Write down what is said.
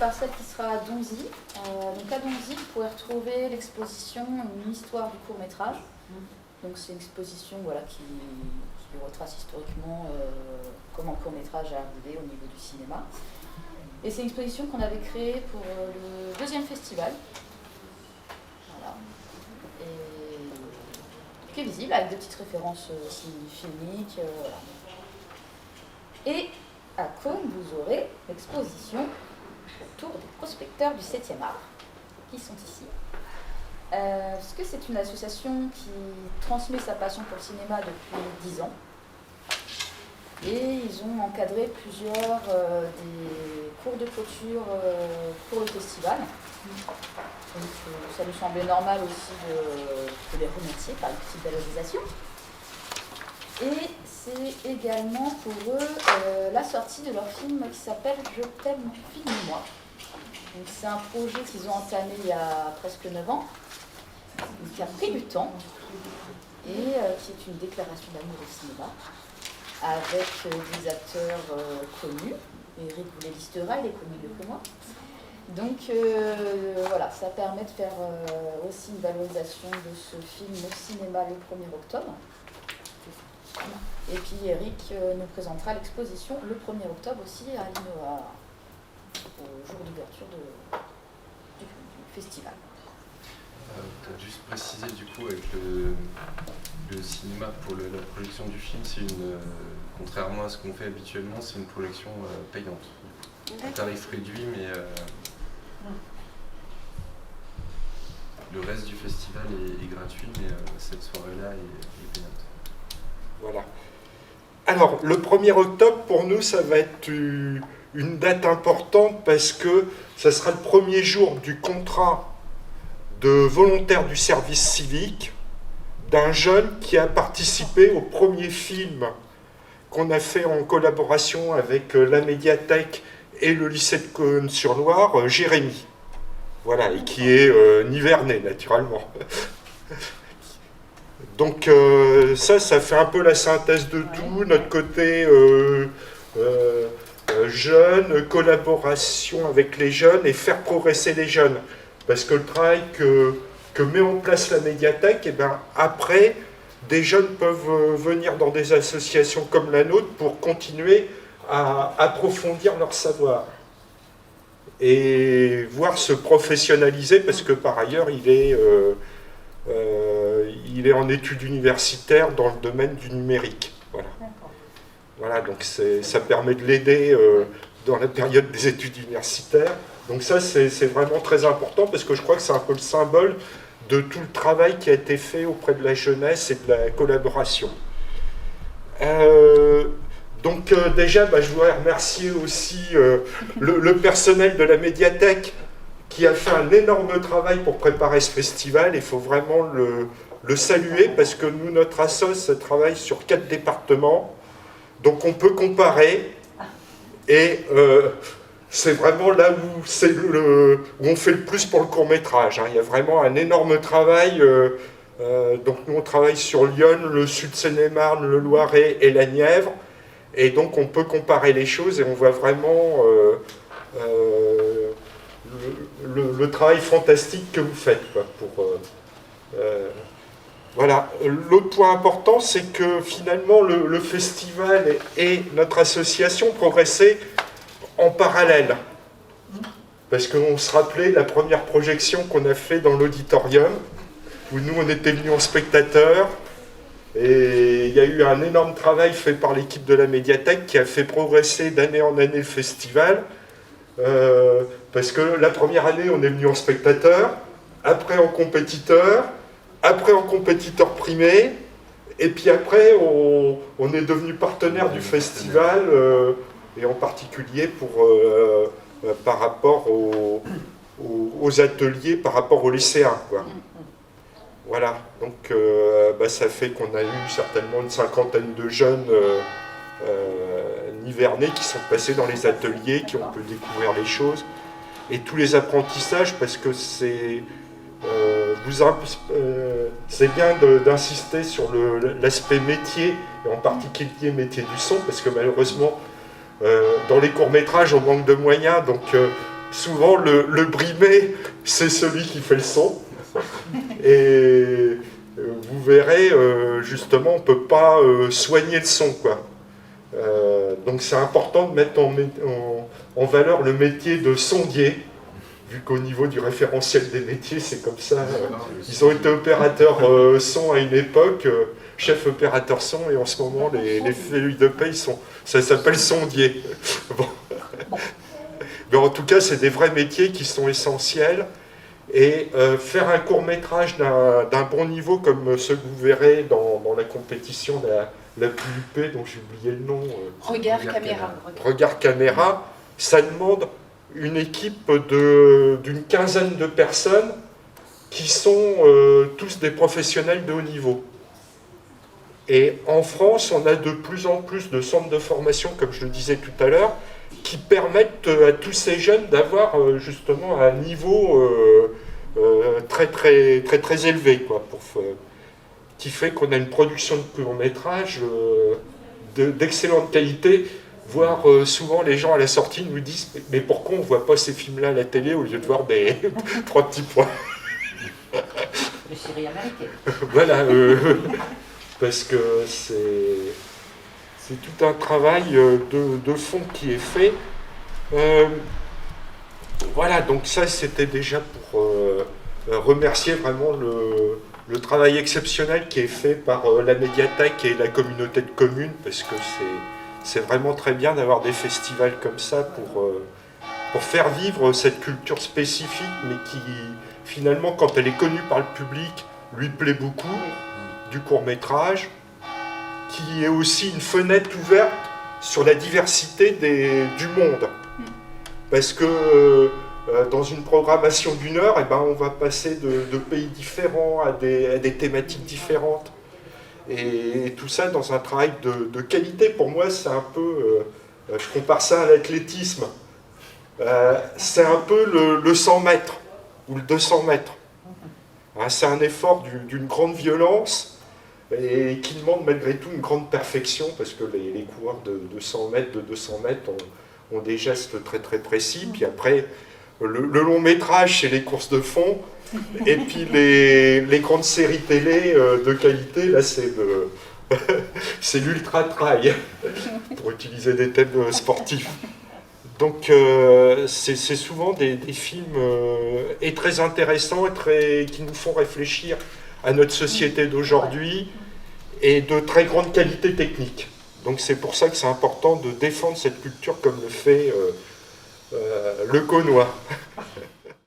par celle qui sera à Donzy. Donc à Donzy, vous pourrez retrouver l'exposition Une histoire du court-métrage. Donc c'est une exposition qui retrace historiquement comment le court-métrage a arrivé au niveau du cinéma. Et c'est une exposition qu'on avait créée pour le deuxième festival. Voilà. Et qui est visible avec des petites références aussi filmiques. Voilà. Et à Cône, vous aurez l'exposition autour des prospecteurs du 7e art, qui sont ici. Parce que c'est une association qui transmet sa passion pour le cinéma depuis 10 ans. Et ils ont encadré plusieurs des cours de clôture pour le festival. Donc ça nous semblait normal aussi de les remercier par une petite valorisation. Et c'est également pour eux la sortie de leur film qui s'appelle Je t'aime, filme-moi. Donc c'est un projet qu'ils ont entamé il y a presque 9 ans, qui a pris du temps et qui est une déclaration d'amour au cinéma avec des acteurs connus. Eric vous les listera, il est connu mieux que moi. Donc voilà, ça permet de faire aussi une valorisation de ce film au cinéma le 1er octobre. Et puis Eric nous présentera l'exposition le 1er octobre aussi à l'INOA, au jour d'ouverture du festival. Tu as juste précisé du coup avec le cinéma pour la projection du film, c'est contrairement à ce qu'on fait habituellement, c'est une projection payante. Un tarif réduit, mais le reste du festival est gratuit, mais cette soirée-là est payante. Voilà. Alors, le 1er octobre, pour nous, ça va être une date importante parce que ça sera le premier jour du contrat de volontaire du service civique d'un jeune qui a participé au premier film qu'on a fait en collaboration avec la médiathèque et le lycée de Cosne-sur-Loire, Jérémy. Voilà, et qui est nivernais, naturellement. Donc ça fait un peu la synthèse de tout, notre côté jeunes, collaboration avec les jeunes et faire progresser les jeunes. Parce que le travail que met en place la médiathèque, et ben, après, des jeunes peuvent venir dans des associations comme la nôtre pour continuer à approfondir leur savoir. Et voir se professionnaliser, parce que par ailleurs, il est en études universitaires dans le domaine du numérique. Voilà. Voilà, donc ça permet de l'aider dans la période des études universitaires. Donc ça, c'est vraiment très important parce que je crois que c'est un peu le symbole de tout le travail qui a été fait auprès de la jeunesse et de la collaboration. Donc déjà, je voudrais remercier aussi le personnel de la médiathèque qui a fait un énorme travail pour préparer ce festival. Il faut vraiment le saluer parce que nous, notre assoce travaille sur 4 départements. Donc on peut comparer et c'est vraiment là où on fait le plus pour le court-métrage. Il y a vraiment un énorme travail. Donc nous on travaille sur Lyon, le Sud-Seine-et-Marne, le Loiret et la Nièvre. Et donc on peut comparer les choses et on voit vraiment le travail fantastique que vous faites. Voilà. L'autre point important, c'est que finalement le festival et notre association progressaient en parallèle. Parce qu'on se rappelait la première projection qu'on a fait dans l'auditorium, où nous on était venus en spectateurs, et il y a eu un énorme travail fait par l'équipe de la médiathèque qui a fait progresser d'année en année le festival, parce que la première année on est venu en spectateur, après en compétiteur, après en compétiteur primé, et puis après on est devenu partenaire du festival, et en particulier par rapport aux ateliers, par rapport aux lycéens, quoi. Voilà, donc ça fait qu'on a eu certainement une 50aine de jeunes nivernais qui sont passés dans les ateliers, qui ont pu découvrir les choses, et tous les apprentissages, parce que c'est bien d'insister sur l'aspect métier, et en particulier métier du son, parce que malheureusement, dans les courts-métrages, on manque de moyens, donc souvent le brimé, c'est celui qui fait le son. Et vous verrez, justement, on ne peut pas soigner le son, quoi. Donc c'est important de mettre en valeur le métier de sondier, vu qu'au niveau du référentiel des métiers, c'est comme ça. Ils ont été opérateurs son à une époque, chef opérateur son, et en ce moment, les feuilles de paie, ça s'appelle sondier. Bon. Mais en tout cas, c'est des vrais métiers qui sont essentiels. Et faire un court-métrage d'un bon niveau, comme ce que vous verrez dans la compétition de la PUP, dont j'ai oublié le nom. Regard caméra. Regard caméra, ça demande une équipe d'une quinzaine de personnes qui sont tous des professionnels de haut niveau. Et en France, on a de plus en plus de centres de formation, comme je le disais tout à l'heure, qui permettent à tous ces jeunes d'avoir justement un niveau très élevé, quoi, qui fait qu'on a une production de court-métrage d'excellente qualité, voire souvent les gens à la sortie nous disent « Mais pourquoi on ne voit pas ces films-là à la télé au lieu de voir des 3 petits points ?» Le série américaine. Voilà, parce que c'est tout un travail de fond qui est fait. Voilà, donc ça c'était déjà pour remercier vraiment le travail exceptionnel qui est fait par la médiathèque et la communauté de communes, parce que c'est vraiment très bien d'avoir des festivals comme ça pour faire vivre cette culture spécifique, mais qui finalement, quand elle est connue par le public, lui plaît beaucoup, du court-métrage, qui est aussi une fenêtre ouverte sur la diversité du monde. Parce que dans une programmation d'1 heure, eh ben, on va passer de pays différents à des thématiques différentes. Et tout ça dans un travail de qualité. Pour moi, c'est un peu, je compare ça à l'athlétisme. C'est un peu le 100 mètres ou le 200 mètres. Hein, c'est un effort d'une grande violence et qui demande malgré tout une grande perfection, parce que les coureurs de 100 mètres, de 200 mètres ont des gestes très précis. Puis après, le long métrage, c'est les courses de fond. Et puis les grandes séries télé de qualité, là c'est l'ultra trail, pour utiliser des thèmes sportifs. Donc c'est souvent des films et très intéressants et qui nous font réfléchir à notre société d'aujourd'hui et de très grande qualité technique. Donc c'est pour ça que c'est important de défendre cette culture comme le fait le Caunois.